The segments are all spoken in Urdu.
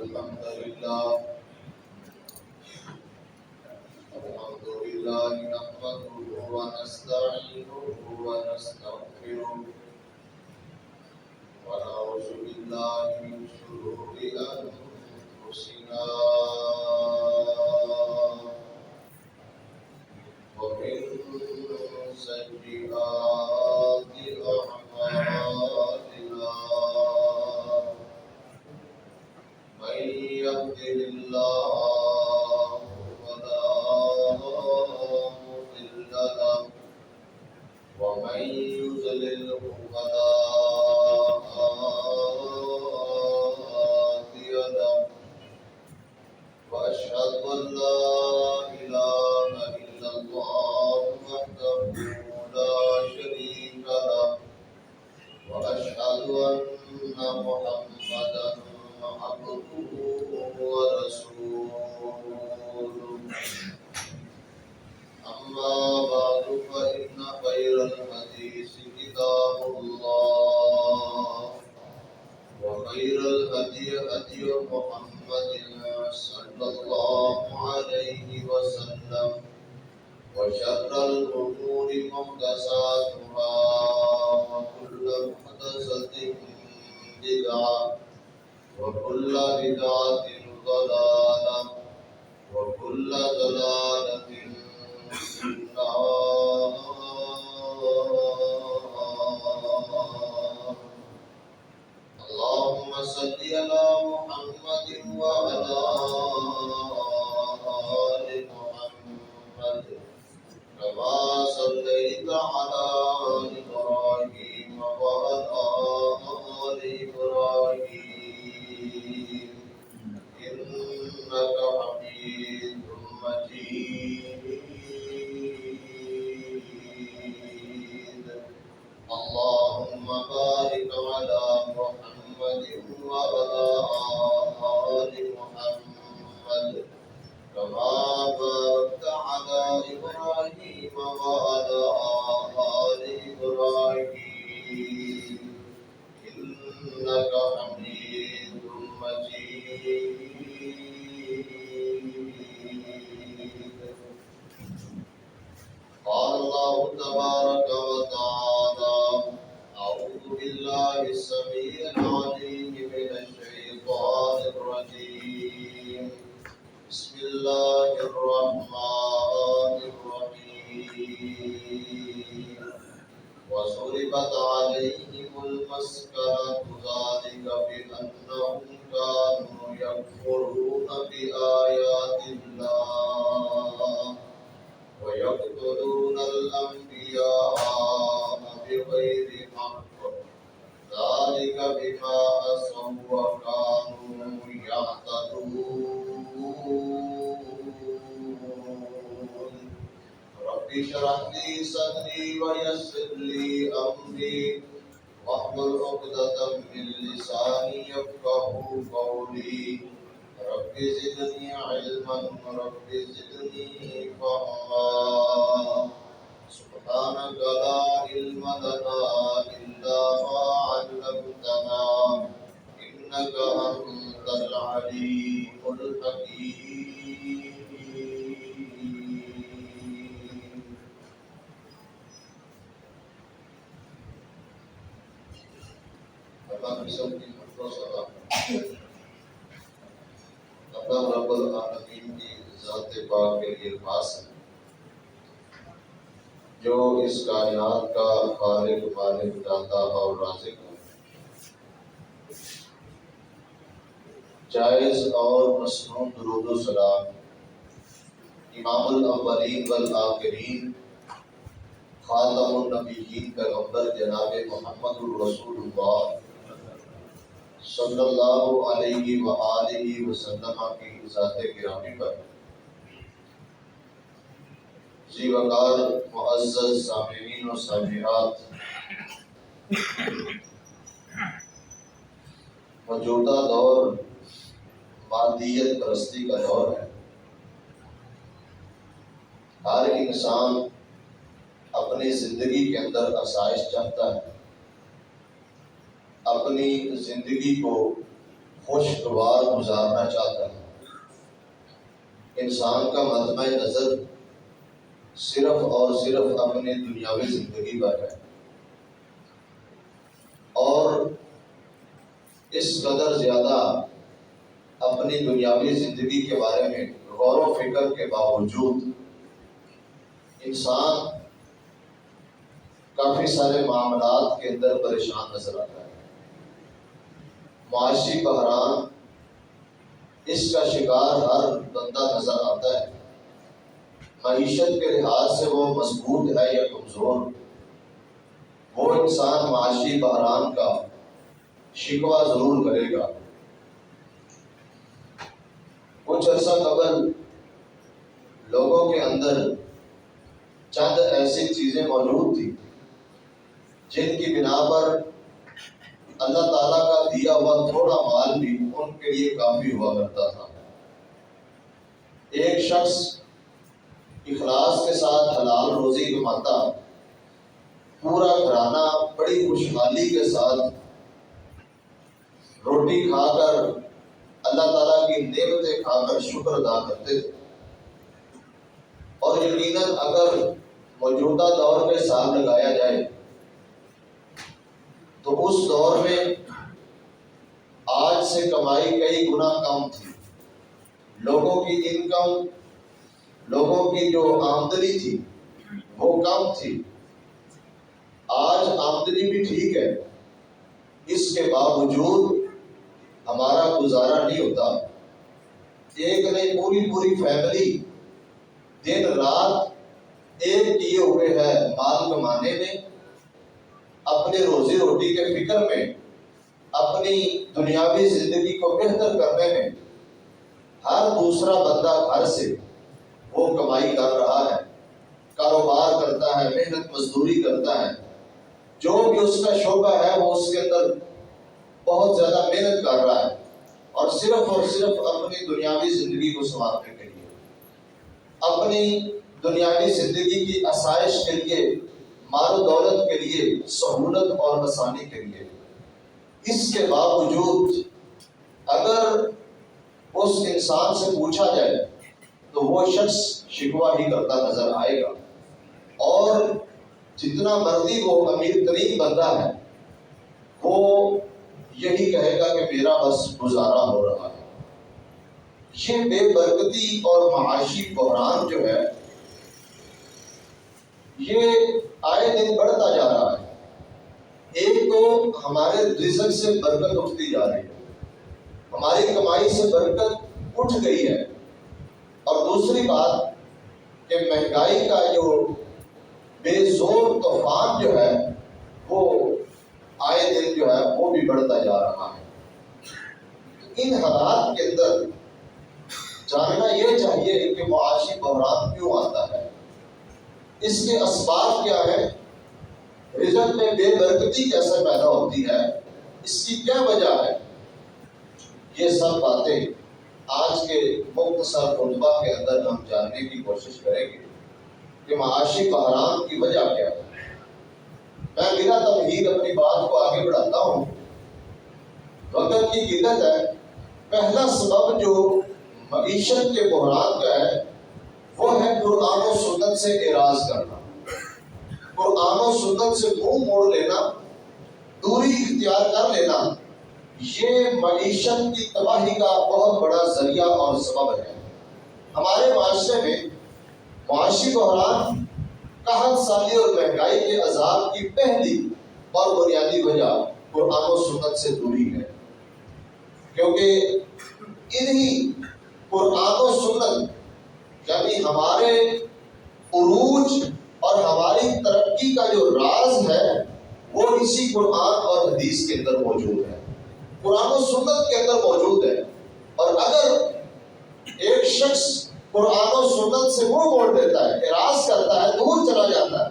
الحمد لله نحمده ونستعينه ونستغفره ونعوذ بالله من شرور أنفسنا ومن سيئات أعمالنا من يهده الله فلا مضل له ومن يضلله فلا هادي له وأشهد أن لا إله إلا الله وحده لا شريك له وأشهد أن محمدا عبده ورسوله أما بعد فإن خير الحديث كتاب الله وخير الهدي هدي محمد صلى الله عليه وسلم وشر الأمور محدثاتها وكل محدثة بدعة وكل بدعة ضلالة وكل ضلالة في النار. اللهم صل على محمد وعلى آل محمد كما صليت على إبراهيم وعلى آل إبراهيم إنك حميد مجيد. اللهم بارك على محمد وعلى آل محمد كما باركت على إبراهيم وعلى آل إبراهيم إنك حميد مجيد. قال الله تبارك وتعالى: أعوذ بالله السميع العليم من الشيطان الرجيم. بسم الله الرحمن الرحيم. وضربت عليهم المسكنة ذلك بأنهم كانوا يكفرون بآيات الله ويقتلون الأنبياء بغير حق ذلك بما عصوا وكانوا يعتدون. رب اشرح لي صدري ويسر لي أمري واحلل عقدة من لساني يفقهوا قولي. رب زدني علما رب زدني فهما. سبحانك لا علم لنا إلا ما علمتنا إنك أنت العليم الحكيم. اللہ کی سب کی حمد و ثنا اللہ رب العالمین کی ذات پاک کے لیے خاص ہے، جو اس کائنات کا خالق مالک داتا اور رازق ہے۔ جائز اور مسنون درود و سلام امام الاولین والآخرین خاتم النبیین پیغمبر جناب محمد الرسول اللہ صلی اللہ علیہ وآلہ وسلم کی ذات گرامی پر ذی وقار معزز سامعین و سامعات، موجودہ دور مادیت پرستی کا دور ہے۔ ہر انسان اپنی زندگی کے اندر آسائش چاہتا ہے، اپنی زندگی کو خوشگوار گزارنا چاہتا ہے۔ انسان کا مطمع نظر صرف اور صرف اپنی دنیاوی زندگی پر ہے، اور اس قدر زیادہ اپنی دنیاوی زندگی کے بارے میں غور و فکر کے باوجود انسان کافی سارے معاملات کے اندر پریشان نظر آتا ہے۔ معاشی بحران اس کا شکار ہر بندہ نظر آتا ہے۔ معیشت کے لحاظ سے وہ مضبوط ہے یا کمزور، وہ انسان معاشی بحران کا شکوہ ضرور کرے گا۔ کچھ عرصہ قبل لوگوں کے اندر چند ایسی چیزیں موجود تھیں جن کی بنا پر اللہ تعالیٰ کا دیا ہوا تھوڑا مال بھی ان کے لیے کافی ہوا کرتا تھا۔ ایک شخص اخلاص کے ساتھ حلال روزی کماتا، پورا گھرانہ بڑی خوشحالی کے ساتھ روٹی کھا کر اللہ تعالیٰ کی نعمتیں کھا کر شکر ادا کرتے تھے، اور یقیناً اگر موجودہ دور کے ساتھ لگایا جائے تو اس دور میں آج سے کمائی کئی گنا کم تھی۔ لوگوں کی انکم، لوگوں کی جو آمدنی تھی وہ کم تھی۔ آج آمدنی بھی ٹھیک ہے، اس کے باوجود ہمارا گزارا نہیں ہوتا۔ ایک نہیں، پوری فیملی دن رات ایک کیے ہوئے ہے مال کمانے میں، اپنے روزی روٹی کے فکر میں، اپنی دنیاوی زندگی کو بہتر کرنے میں۔ ہر دوسرا بندہ گھر سے وہ کمائی کر رہا ہے، کاروبار کرتا ہے، محنت مزدوری کرتا ہے، جو بھی اس کا شعبہ ہے وہ اس کے اندر بہت زیادہ محنت کر رہا ہے، اور صرف اپنی دنیاوی زندگی کو سنوارنے کے لیے، اپنی دنیاوی زندگی کی آسائش کے لیے، مال و دولت کے لیے، سہولت اور آسانی کے لیے۔ اس کے باوجود اگر اس انسان سے پوچھا جائے تو وہ شخص شکوہ ہی کرتا نظر آئے گا، اور جتنا مرضی وہ امیر ترین بندہ ہے وہ یہی کہے گا کہ میرا بس گزارا ہو رہا ہے۔ یہ بے برکتی اور معاشی بحران جو ہے یہ آئے دن بڑھتا جا رہا ہے۔ ایک تو ہمارے رزق سے برکت اٹھتی جا رہی ہے، ہماری کمائی سے برکت اٹھ گئی ہے، اور دوسری بات کہ مہنگائی کا جو بے زور طوفان جو ہے وہ آئے دن جو ہے وہ بھی بڑھتا جا رہا ہے۔ ان حالات کے اندر جاننا یہ چاہیے کہ معاشی بحران کیوں آتا ہے، اس کے اسباب کیا ہے، رزق میں بے برکتی کیسے پیدا ہوتی ہے، اس کی کیا وجہ ہے۔ یہ سب باتیں آج کے مختصر خطبہ کے اندر ہم جاننے کی کوشش کریں گے کہ معاشی بحران کی وجہ کیا ہے۔ میں بنا تمہید اپنی بات کو آگے بڑھاتا ہوں۔ وقت کی قلت ہے۔ پہلا سبب جو معیشت کے بحران کا ہے وہ ہے قرآن و سنت سے اعراض کرنا، قرآن و سنت سے منہ موڑ لینا، دوری اختیار کر لینا۔ یہ معیشت کی تباہی کا بہت بڑا ذریعہ اور سبب ہے۔ ہمارے معاشرے میں معاشی بحران، قحط سالی اور مہنگائی کے عذاب کی پہلی اور بنیادی وجہ قرآن و سنت سے دوری ہے، کیونکہ انہی قرآن و سنت یعنی ہمارے عروج اور ہماری ترقی کا جو راز ہے وہ اسی قرآن اور حدیث کے اندر موجود ہے، قرآن و سنت کے اندر موجود ہے۔ اور اگر ایک شخص قرآن و سنت سے منہ موڑ دیتا ہے، اعراض کرتا ہے، دور چلا جاتا ہے،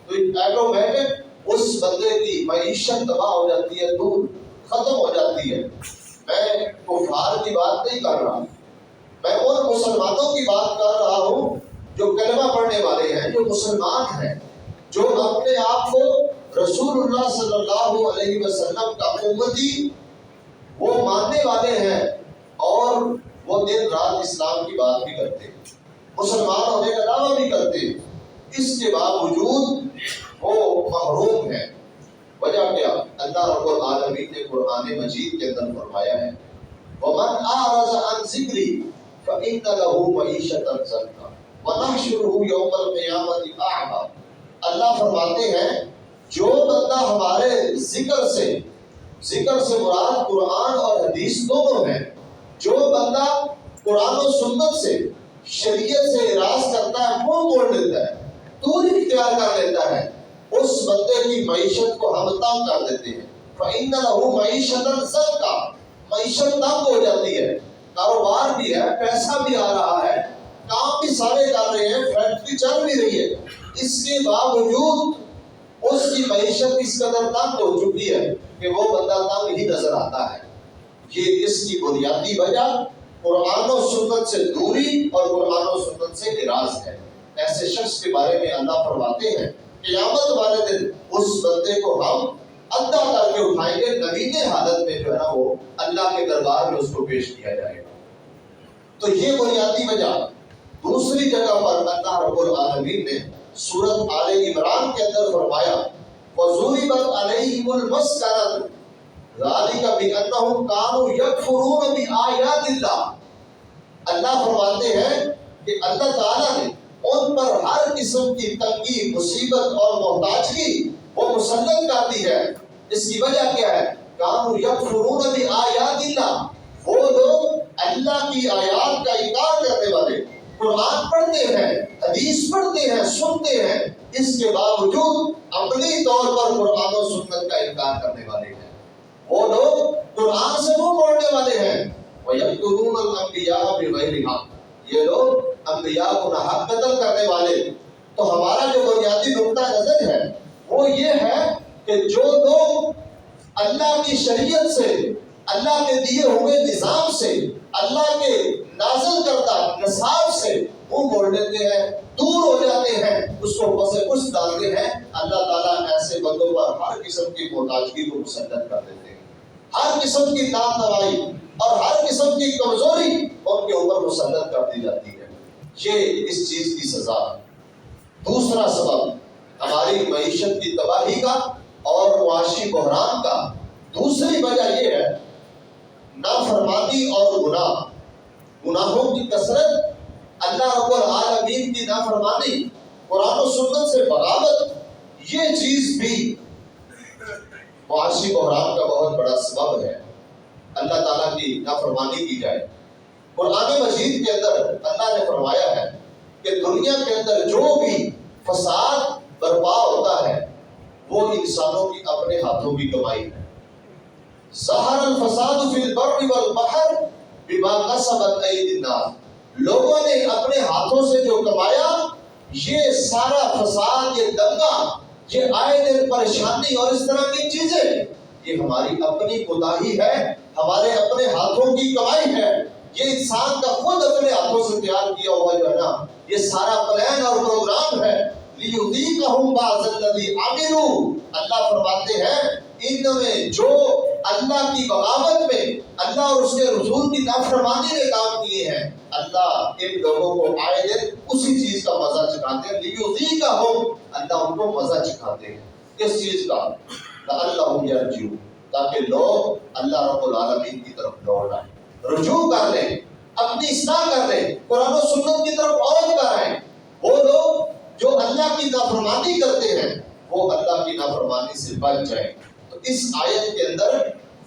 تو ایٹومیٹک اس بندے کی معیشت تباہ ہو جاتی ہے، دور ختم ہو جاتی ہے۔ میں کفار کی بات نہیں کر رہا، میں ان مسلمانوں کی بات کر رہا ہوں جو کلمہ پڑھنے والے ہیں، جو مسلمان ہیں، جو اپنے آپ کو رسول اللہ صلی اللہ علیہ وسلم کا امتی وہ ماننے والے ہیں اور وہ دن رات اسلام کی بات بھی کرتے ہیں، مسلمان ہونے کا دعویٰ بھی کرتے ہیں، اس کے باوجود وہ محروم ہیں۔ وجہ کیا؟ اللہ رب العالمین نے قرآن مجید کے اندر فرمایا ہے وَمَنْ أَعْرَضَ عَنْ ذِكْرِي فَإِنَّ لَهُ مَعِيشَةً ضَنكًا وَنَحْشُرُهُ يَوْمَ الْقِيَامَةِ أَعْمَى۔ اللہ فرماتے ہیں جو بندہ ہمارے ذکر سے مراد قرآن اور حدیث دونوں ہیں، جو بندہ قرآن و سنت سے شریعت سے اعراض کرتا ہے، منہ موڑ لیتا ہے، دوری اختیار کر لیتا ہے، اس بندے کی معیشت کو ہم تنگ کر دیتے ہیں۔ فَإِنَّ لَهُ مَعِيشَةً ضَنكًا، معیشت تنگ ہو جاتی ہے، کاروبار بھی ہے، پیسہ بھی آ رہا ہے، کام بھی سارے کر رہے ہیں، فیکٹری چل بھی رہی ہے، اس کے باوجود اس کی معیشت اس قدر تنگ ہو چکی ہے کہ وہ بندہ تنگ ہی نظر آتا ہے۔ یہ اس کی بنیادی وجہ قرآن و سنت سے دوری اور قرآن و سنت سے اعراض ہے۔ ایسے شخص کے بارے میں اللہ فرماتے ہیں قیامت والے دن اس بندے کو ہم ادا کر کے اٹھائیں گے، نوین حالت میں جو ہے نا وہ اللہ کے دربار میں اس کو پیش کیا جائے گا۔ تو یہ بنیادی وجہ۔ دوسری جگہ پر اللہ رب العالمین نے سورۃ آل عمران کے اندر فرمایا وَضُرِبَتْ عَلَيْهِمُ الْمَسْكَنَةُ ذَلِكَ بِأَنَّهُمْ كَانُوا يَكْفُرُونَ بِآيَاتِ اللَّهِ۔ اللہ فرماتے ہیں کہ اللہ تعالیٰ نے ان پر ہر قسم کی تنگی، مصیبت اور محتاجگی وہ مسلط کر دی ہے۔ اس کی وجہ کیا ہے؟ كَانُوا يَكْفُرُونَ بِآيَاتِ اللَّهِ، وہ لوگ اللہ کی آیات کا انکار کرنے والے، قرآن پڑھتے ہیں، حدیث پڑھتے ہیں، سنتے ہیں، اس کے باوجود عملی طور پر قرآن و سنت کا انکار کرنے والے ہیں۔ وہ لوگ قرآن سے منہ موڑنے والے ہیں۔ وَيَقْتُلُونَ الْأَنْبِيَاءَ بِغَيْرِ حَقٍّ، یہ لوگ انبیاء کو ناحق قتل کرنے والے۔ تو ہمارا جو بنیادی نقطہ نظر ہے وہ یہ ہے کہ جو لوگ اللہ کی شریعت سے، اللہ کے دیے ہوئے نظام سے، اللہ کے نازل کردہ نصاب سے منہ موڑ لیتے ہیں، دور ہو جاتے ہیں، اس کو پسے پس ڈالتے ہیں، اللہ تعالیٰ ایسے بندوں پر ہر قسم کی محتاجگی کو مسلط کر دیتے ہیں، ہر قسم کی ناتوانی اور ہر قسم کی کمزوری ان کے اوپر مسلط کر دی جاتی ہے۔ یہ اس چیز کی سزا ہے۔ دوسرا سبب ہماری معیشت کی تباہی کا اور معاشی بحران کا دوسری وجہ یہ ہے نافرمانی اور گناہوں کی کثرت، اللہ رب العالمین کی نافرمانی، قرآن و سنت سے بغاوت، یہ چیز بھی معاشی بحران کا بہت بڑا سبب ہے۔ اللہ تعالیٰ کی نافرمانی کی جائے۔ قرآن مجید کے اندر اللہ نے فرمایا ہے کہ دنیا کے اندر جو بھی فساد برپا ہوتا ہے وہ انسانوں کی اپنے ہاتھوں کی کمائی ہے۔ ظہر الفساد فی البر والبحر بما کسبت ایدی الناس، لوگوں نے اپنے ہاتھوں سے جو کمایا، یہ سارا فساد، یہ دنگا، یہ آئے دن پریشانی اور اس طرح کی چیزیں، یہ ہماری اپنی کوتاہی ہے، ہمارے اپنے ہاتھوں کی کمائی ہے۔ یہ انسان کا خود اپنے ہاتھوں سے تیار کیا ہوا جو ہے نا یہ سارا پلان اور پروگرام ہے۔ لِيُذِيقَهُمْ بَعْضَ الَّذِي عَمِلُوا، اللہ فرماتے ہیں ان میں جو اللہ کی بغاوت میں، اللہ اور اس کے رسول کی نافرمانی میں کام کیے ہیں، اللہ ان لوگوں کو آئے دن اسی چیز کا مزہ چکھاتے ہیں۔ لِيُذِيقَهُمْ، اللہ ان کو مزہ چکھاتے ہیں کس چیز کا؟ لَعَلَّهُمْ يَرْجِعُونَ، تاکہ لوگ اللہ رب العالمین کی طرف لوٹ آئیں، رجوع کر لیں، اپنی اصلاح کر لیں، قرآن و سنت کی طرف عود کر آئیں۔ وہ لوگ جو اللہ کی نافرمانی کرتے ہیں وہ اللہ کی نافرمانی سے بچ جائیں۔ تو اس آیت کے اندر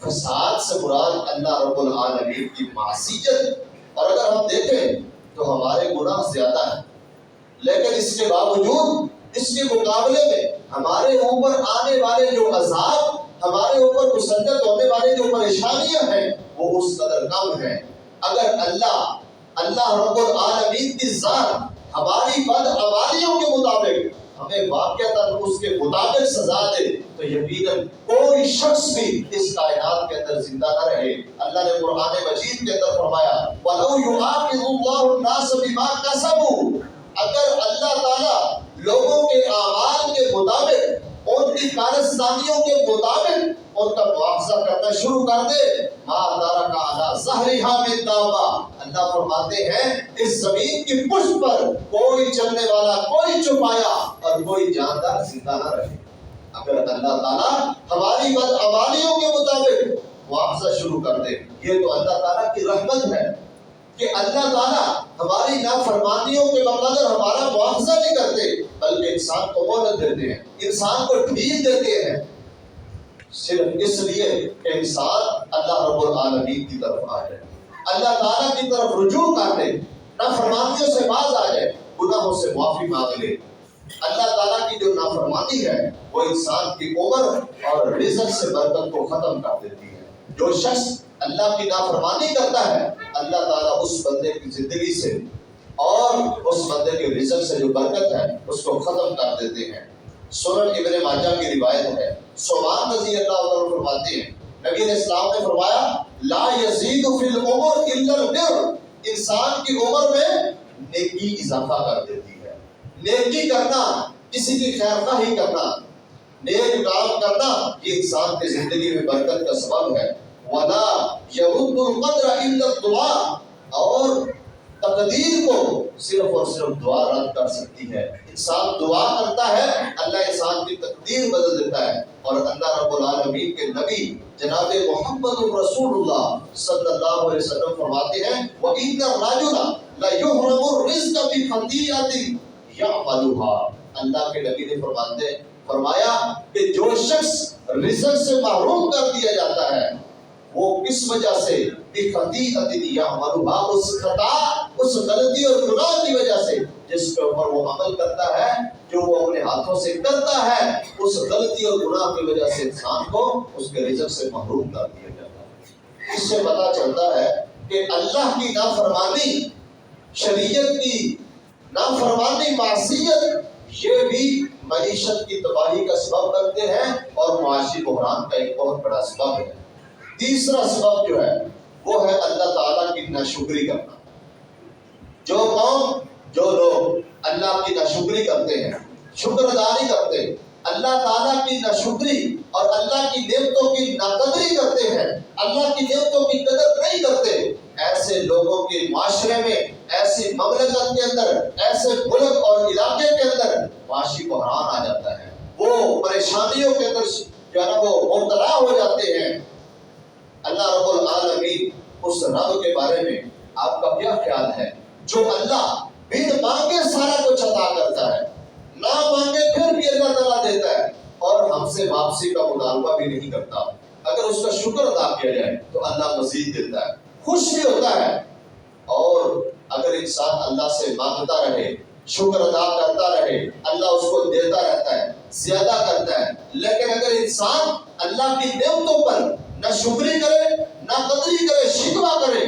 فساد سے مراد اللہ رب العالمین کی معصیت، اور اگر ہم دیکھیں تو ہمارے گناہ زیادہ ہیں، لیکن اس کے باوجود اس کے مقابلے میں ہمارے اوپر آنے والے جو عذاب، ہمارے اوپر مسلط ہونے والے جو پریشانیاں ہیں وہ اس قدر کم ہیں۔ اگر اللہ رب العالمین کی ذات ہماری بدعمالیوں کے مطابق ہمیں واقعتاً اس کے مطابق سزا دے تو یقیناً کوئی شخص بھی اس کائنات کے اندر زندہ نہ رہے۔ اللہ نے قرآن مجید کے اندر فرمایا وَلَوْ يُؤَاخِذُ اللَّهُ النَّاسَ بِمَا كَسَبُوا، اگر اللہ تعالیٰ لوگوں کے اعمال کے مطابق، ان کی کارستانیوں کے مطابق ان کا مواخذہ کرنا شروع کر دے ما ترک علی ظہرہا من دابہ، اللہ فرماتے ہیں اس زمین کی پشت پر کوئی چلنے والا، کوئی چھپایا اور کوئی جاندار زندہ نہ رہے۔ اگر اللہ تعالیٰ ہماری بدعمالیوں کے مطابق معاوضہ شروع کر دے، یہ تو اللہ تعالیٰ کی رحمت ہے کہ اللہ تعالیٰ ہماری نافرمانیوں کے بغیر ہمارا معاوضہ نہیں کرتے، بلکہ انسان کو مہلت دیتے ہیں، انسان کو ڈھیل دیتے ہیں، صرف اس لیے کہ انسان اللہ رب العالمین کی طرف آ جائے، اللہ تعالیٰ کی طرف رجوع کر لے، نافرمانیوں سے باز آ جائے، گناہوں سے معافی مانگ لے۔ اللہ تعالیٰ کی جو نافرمانی ہے وہ انسان کی عمر اور رزق سے برکت کو ختم کر دیتی ہے۔ جو شخص اللہ کی نافرمانی کرتا ہے، اللہ تعالیٰ اس بندے کی زندگی سے اور اس بندے کے رزق سے جو برکت ہے اس کو ختم کر دیتے ہیں۔ سنن ابن ماجہ کی روایت ہے، ثوبان رضی اللہ عنہ فرماتے ہیں نبی علیہ السلام نے فرمایا لا یزید فی العمر الا البر، انسان کی عمر میں نیکی اضافہ کر دیتی ہے۔ نیکی کرنا، کسی کی خیر خواہی کرنا، نیک کام کرنا، یہ انسان کی زندگی میں برکت کا سبب ہے۔ وَلَا يَرُدُّ الْقَدْرَ إِلَّا الدُّعَاء، اور تقدیر کو صرف اور صرف دعا رد کر سکتی ہے۔ انسان دعا کرتا ہے، اللہ انسان کی تقدیر بدل دیتا ہے، اور اللہ رب العالمین کے نبی جناب محمد رسول اللہ صلی اللہ علیہ وسلم فرماتے ہیں وَإِنَّ الرَّجُلَ لَيُحْرَمُ الرِّزْقَ بِخَطِيئَةٍ يَعْمَلُهَا، اللہ کے نبی نے فرمایا کہ جو شخص رزق سے محروم کر دیا جاتا ہے وہ کس وجہ سے، بِخَطِيئَةٍ يَعْمَلُهَا، اس خطا، اس غلطی اور گناہ کی وجہ سے جس کے اوپر وہ عمل کرتا ہے، جو وہ اپنے ہاتھوں سے کرتا ہے، اس غلطی اور گناہ کی وجہ سے انسان کو اس کے رزق سے محروم کر دیا جاتا ہے۔ اس سے پتہ چلتا ہے کہ اللہ کی نافرمانی، شریعت کی نافرمانی، معصیت، یہ بھی معیشت کی تباہی کا سبب بنتے ہیں اور معاشی بحران کا ایک بہت بڑا سبب ہے۔ تیسرا سبب جو ہے وہ ہے اللہ تعالیٰ کی ناشکری کرنا۔ جو قوم، جو لوگ اللہ کی ناشکری کرتے ہیں، شکر ادا نہیں کرتے، اللہ تعالیٰ کی ناشکری اور اللہ کی نعمتوں کی ناقدری کرتے ہیں، اللہ کی نعمتوں کی قدر نہیں کرتے، ایسے لوگوں کے معاشرے میں، ایسی مملکت کے اندر، ایسے ملک اور علاقے کے اندر معاشی بحران آ جاتا ہے، وہ پریشانیوں کے اندر جو ہے نا وہ مبتلا ہو جاتے ہیں۔ اللہ رب العالمین اس رب کے بارے میں آپ کا کیا خیال ہے جو اللہ بن مانگے سارا کچھ عطا کرتا ہے، نہ مانگے پھر بھی اللہ تعالیٰ دیتا ہے، اور ہم سے واپسی کا مطالبہ بھی نہیں کرتا؟ اگر اس کا شکر ادا کیا جائے تو اللہ مزید دیتا ہے، خوش بھی ہوتا ہے۔ اور اگر انسان اللہ سے مانگتا رہے، شکر ادا کرتا رہے، اللہ اس کو دیتا رہتا ہے، زیادہ کرتا ہے۔ لیکن اگر انسان اللہ کی نعمتوں پر نہ شکری کرے، نہ قدری کرے، شکوہ کرے،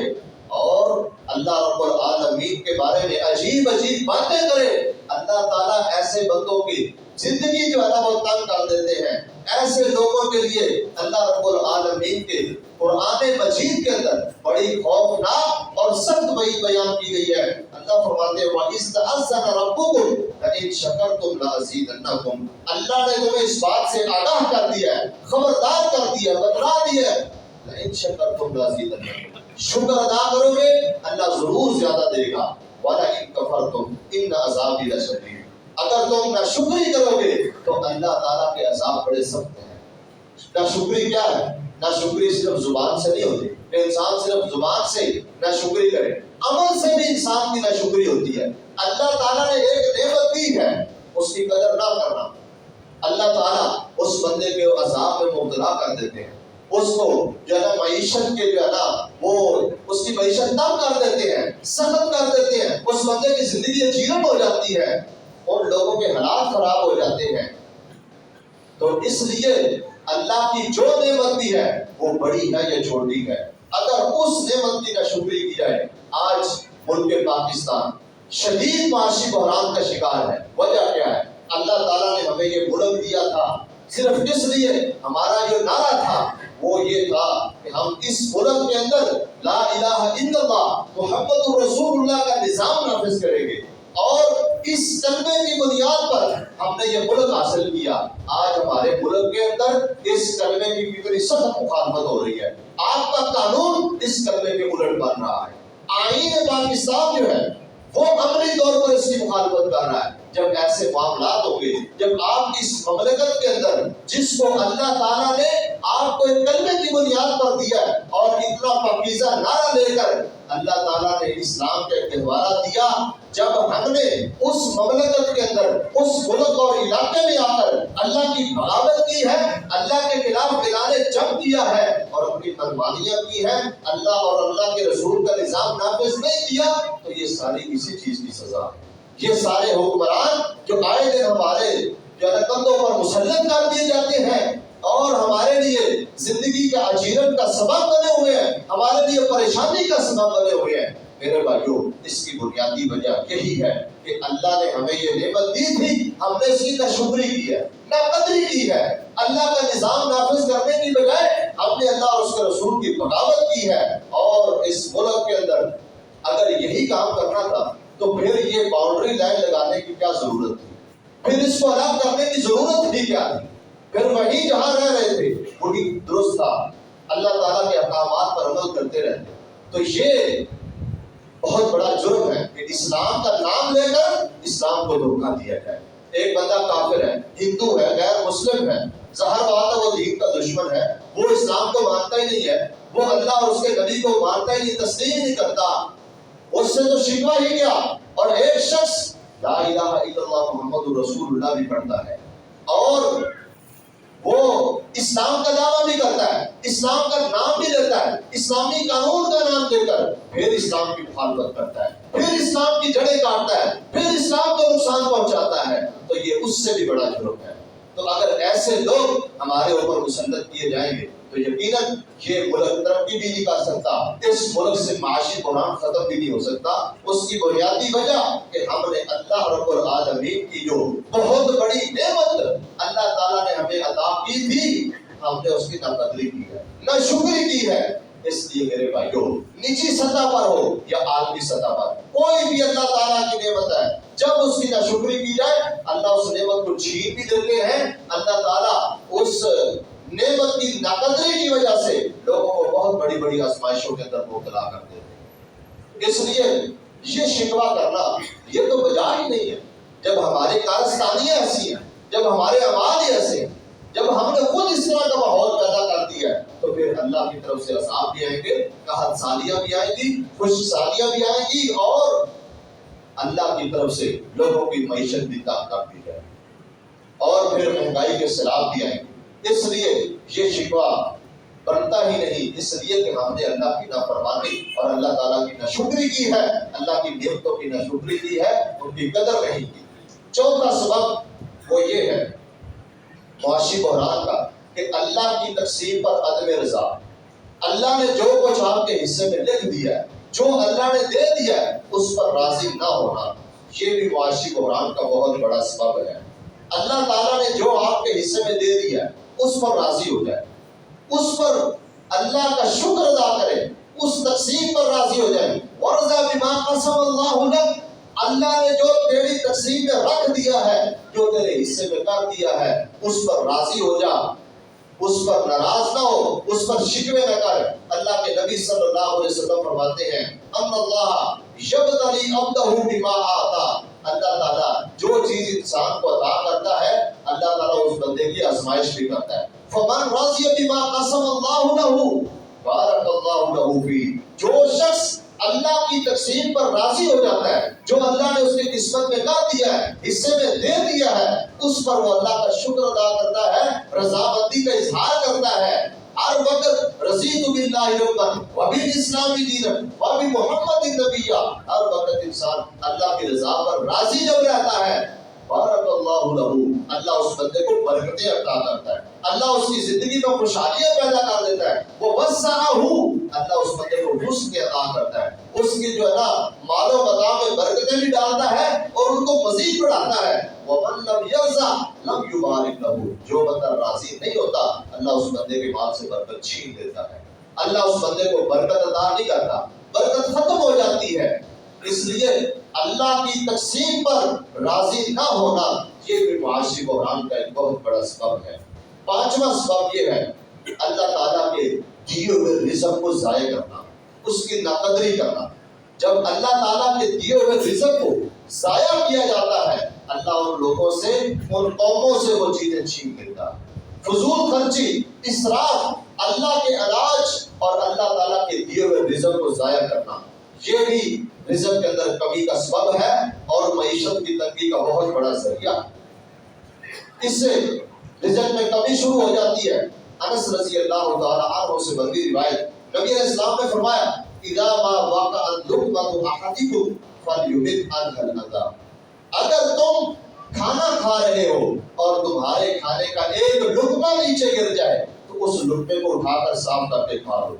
اور اللہ رب العالمین کے بارے میں عجیب عجیب باتیں کرے، اللہ تعالیٰ ایسے بندوں کی زندگی جو ہے نا وہ تنگ کر دیتے ہیں۔ ایسے لوگوں کے لیے اللہ رب العالمین کے قرآن مجید کے اندر بڑی خوفناک اور سخت وعید بیان کی گئی ہے۔ اللہ فرماتے ہیں وَإِذْ تَأَذَّنَ رَبُّكُمْ لَئِن شَكَرْتُمْ لَأَزِيدَنَّكُمْ، اللہ نے تمہیں اس بات سے آگاہ کر دیا ہے، خبردار کر دیا، بتلا دیا ہے، لَئِن شَكَرْتُمْ لَأَزِيدَنَّكُمْ، شکر ادا کرو گے اللہ ضرور زیادہ دے گا، وَلَئِن كَفَرْتُمْ إِنَّ عَذَابِي لَشَدِيدٌ، اگر تم ناشکری کرو گے تو اللہ تعالیٰ کے عذاب بڑے سخت ہیں۔ ناشکری کیا ہے؟ ناشکری صرف زبان سے نہیں ہوتی کہ انسان صرف زبان سے ناشکری کرے، عمل سے بھی انسان کی ناشکری ہوتی ہے۔ اللہ تعالیٰ نے ایک نعمت دی ہے، اس کی قدر نہ کرنا، اللہ تعالیٰ اس بندے کے عذاب میں مبتلا کر دیتے ہیں، اس کو جو ہے نا معیشت کے جو ہے نا وہ اس کی معیشت تنگ کر دیتے ہیں، سخت کر دیتے ہیں، اس بندے کی زندگی جیرن ہو جاتی ہے، اور لوگوں کے حالات خراب ہو جاتے ہیں۔ تو اس لیے اللہ کی جو نعمت دی ہے وہ بڑی ہے یا چھوٹی ہے، اگر اس نعمت کی ناشکری کی جائے۔ آج ملک پاکستان شدید معاشی بحران کا شکار ہے۔ وجہ کیا ہے؟ اللہ تعالیٰ نے ہمیں یہ ملک دیا تھا صرف اس لیے، ہمارا جو نعرہ تھا وہ یہ تھا کہ ہم اس ملک کے اندر لا الہ الا اللہ محمد رسول اللہ کا نظام نافذ کریں گے، اور اس کلمے کی بنیاد پر ہم نے یہ ملک حاصل کیا. آج ہمارے ملک کے اندر اس کلمے کی کتنی سخت مخالفت ہو رہی ہے. آپ کا قانون اس کلمے کے الٹ بن رہا ہے. آئین پاکستان جو ہے وہ عملی طور پر اس کی مخالفت کر رہا ہے. جب ایسے معاملات ہوں گے، جب آپ اس مملکت کے اندر جس کو اللہ تعالیٰ نے آپ کو ایک کلمے کی بنیاد پر دیا ہے اور اتنا پاکیزہ نعرہ لے کر اللہ تعالیٰ نے اسلام کے تہوارات دیا، جب ہم نے اس مملکت کے اندر اس ملک اور علاقے میں آ کر اللہ کی بغاوت کی ہے، اللہ کے خلاف اعلان جنگ کیا ہے اور اپنی منمانیاں کی ہے، اللہ اور اللہ کے رسول کا نظام نافذ نہیں کیا، تو یہ ساری اسی چیز کی سزا ہے. یہ سارے حکمران جو آئے دن ہمارے کندھوں پر مسلط کر دیے جاتے ہیں اور ہمارے لیے زندگی کا اجیرت کا سبب بنے ہوئے ہیں، ہمارے لیے پریشانی کا سبب بنے ہوئے ہیں، میرے بھائیوں اس کی بنیادی وجہ یہی ہے کہ اللہ نے ہمیں یہ نعمت دی تھی، ہم نے اس کی ناشکری کی ہے، ناقدری کی ہے. اللہ کا نظام نافذ کرنے کی بجائے ہم نے اللہ اور اس کے رسول کی بغاوت کی ہے. اور اس ملک کے اندر اگر یہی کام کرنا تھا تو پھر یہ باؤنڈری لائن لگانے کی کیا ضرورت تھی؟ پھر اس کو الگ کرنے کی ضرورت ہی کیا تھی؟ پھر وہی جہاں رہ رہے تھے وہی درست تھا، اللہ تعالیٰ کے احکامات پر عمل کرتے رہتے. تو یہ بہت بڑا جرم ہے کہ اسلام کا نام لے کر اسلام کو دھوکہ دیا جائے. ایک بندہ کافر ہے، ہندو ہے، غیر مسلم ہے، ظاہر بات ہے وہ دین کا دشمن ہے، وہ اسلام کو مانتا ہی نہیں ہے، وہ اللہ اور اس کے نبی کو مانتا ہی نہیں، تسلیم ہی نہیں کرتا، اس سے تو شکوہ ہی کیا. اور ایک شخص لا الہ الا اللہ محمد رسول اللہ بھی پڑھتا ہے اور وہ اسلام کا دعویٰ بھی کرتا ہے، اسلام کا نام بھی لیتا ہے، اسلامی قانون کا نام لے کر پھر اسلام کی مخالفت کرتا ہے، پھر اسلام کی جڑیں کاٹتا ہے، پھر اسلام کو نقصان پہنچاتا ہے، تو یہ اس سے بھی بڑا جرم ہے. تو اگر ایسے لوگ ہمارے اوپر مسلط کیے جائیں گے تو یقیناً یہ ملک ترقی بھی نہیں کر سکتا، اس ملک سے معاشی بحران ختم بھی نہیں ہو سکتا. اس کی بنیادی وجہ کہ ہم نے اللہ رب العالمین کی جو بہت بڑی نعمت اللہ تعالیٰ نے ہمیں عطا کی تھی، ہم نے اس کی ناقدری کی ہے، ناشکری کی ہے. اس لیے میرے بھائیوں، نجی سطح پر ہو یا عالمی سطح پر، کوئی بھی اللہ تعالیٰ کی نعمت ہے، جب اس کی ناشکری کی جائے اللہ اس نعمت کو چھین بھی دیتے ہیں. اللہ تعالیٰ اس نعمت کی ناقدری کی وجہ سے لوگوں کو بہت بڑی بڑی آزمائشوں کے اندر مبتلا کر دیتے ہیں. اس لیے یہ شکوہ کرنا یہ تو بجا ہی نہیں ہے. جب ہماری کارستانیاں ایسی ہیں، جب ہمارے اعمال ہی ایسے ہیں، جب ہم نے خود اس طرح کا ماحول پیدا کر دیا ہے، تو پھر اللہ کی طرف سے عذاب بھی آئیں گے، قحط سالیاں بھی آئیں گی، خشک سالیاں بھی آئیں گی، اور اللہ کی طرف سے لوگوں کی معیشت بھی تنگ کر دی جائے، اور پھر مہنگائی کے سیلاب بھی آئیں گے. اس لیے یہ شکوہ بنتا ہی نہیں، اس لیے کہ ہم نے اللہ کی نافرمانی اور اللہ تعالیٰ کی ناشکری کی ہے، اللہ کی نعمتوں کی ناشکری کی ہے، ان کی قدر نہیں کی. چوتھا سبب وہ یہ ہے معاشی بحران کا کہ اللہ کی تقسیم پر عدم رضا. اللہ نے جو کچھ آپ کے حصے میں لکھ دیا ہے، جو اللہ نے دے دیا ہے، اس پر راضی نہ ہونا، یہ بھی معاشی بحران کا بہت بڑا سبب ہے. اللہ تعالیٰ نے جو آپ کے حصے میں دے دیا ہے اس پر راضی ہو جائے، اس پر اللہ کا شکر ادا کرے، اس تقسیم پر راضی ہو جائے. وَرْضَى بِمَا قَسَمَ اللَّهُ لَكَ، اللہ نے جو تیری تقسیم میں رکھ دیا ہے، جو تیرے حصے میں کر دیا ہے، اس پر راضی ہو جا، اس پر ناراض نہ ہو، اس پر شکوے نہ کر. اللہ کے نبی صلی اللہ علیہ وسلم فرماتے ہیں ان اللہ یبتلی عبدہ بما آتا، اللہ تعالیٰ جو چیز انسان کو عطا کرتا ہے اللہ تعالیٰ اس بندے کی آزمائش بھی کرتا ہے. فمن راضی بما قسم اللہ لہ بارک اللہ لہ فی، جو شخص اللہ کی تقسیم پر راضی ہو جاتا ہے، جو اللہ نے اس کی قسمت میں کر دیا ہے، حصے میں دے دیا ہے، اس پر وہ اللہ کا شکر ادا کرتا ہے، رضامندی کا اظہار کرتا ہے. ہر وقت رضیت باللہ ربا وبالاسلام دینا وبمحمد نبیا، ہر وقت انسان اللہ کی رضا پر راضی جب رہتا ہے، بارک اللہ لہ، اللہ اس بندے کو برکتیں عطا کرتا ہے، اللہ اس کی زندگی میں خوشحالیاں پیدا کر دیتا ہے. وہ وسعہ، اللہ اس بندے کو رزق عطا کرتا ہے، اس کی جو ہے نا مال و متاع میں برکتیں بھی ڈالتا ہے اور ان کو مزید بڑھاتا ہے. ومن لم یرضى لم یبارک لہ، جو بندہ راضی نہیں ہوتا اللہ اس بندے کے مال سے برکت چھین دیتا ہے، اللہ اس بندے کو برکت عطا نہیں کرتا، برکت ختم ہو جاتی ہے. اس لیے اللہ کی تقسیم پر راضی نہ ہونا یہ بھی معاشی بحران کا ایک بہت بڑا سبب ہے۔ پانچواں سبب یہ ہے کہ اللہ تعالیٰ کے دیے ہوئے رزق کو ضائع کرنا، اس کی ناقدری کرنا۔ جب اللہ تعالیٰ کے دیے ہوئے رزق کو ضائع کیا جاتا ہے، اللہ ان لوگوں سے، ان قوموں سے وہ چیزیں چھین لیتا ہے۔ فضول خرچی، اسراف، اللہ کے علاج اور اللہ تعالیٰ کے دیے ہوئے رزق کو ضائع کرنا، یہ بھی رزق کے اندر کمی کا سبب ہے اور معیشت کی تنگی کا بہت بڑا ذریعہ۔ اس سے رزق میں کمی شروع ہو جاتی ہے۔ انس رضی اللہ تعالیٰ عنہ سے مروی روایت، نبی علیہ السلام نے فرمایا اذا ما وقع اللقمة احدكم فليمت عنها الاذى، اگر تم کھانا کھا رہے ہو اور تمہارے کھانے کا ایک لقمہ نیچے گر جائے تو اس لقمے کو اٹھا کر صاف کر کے کھا لو۔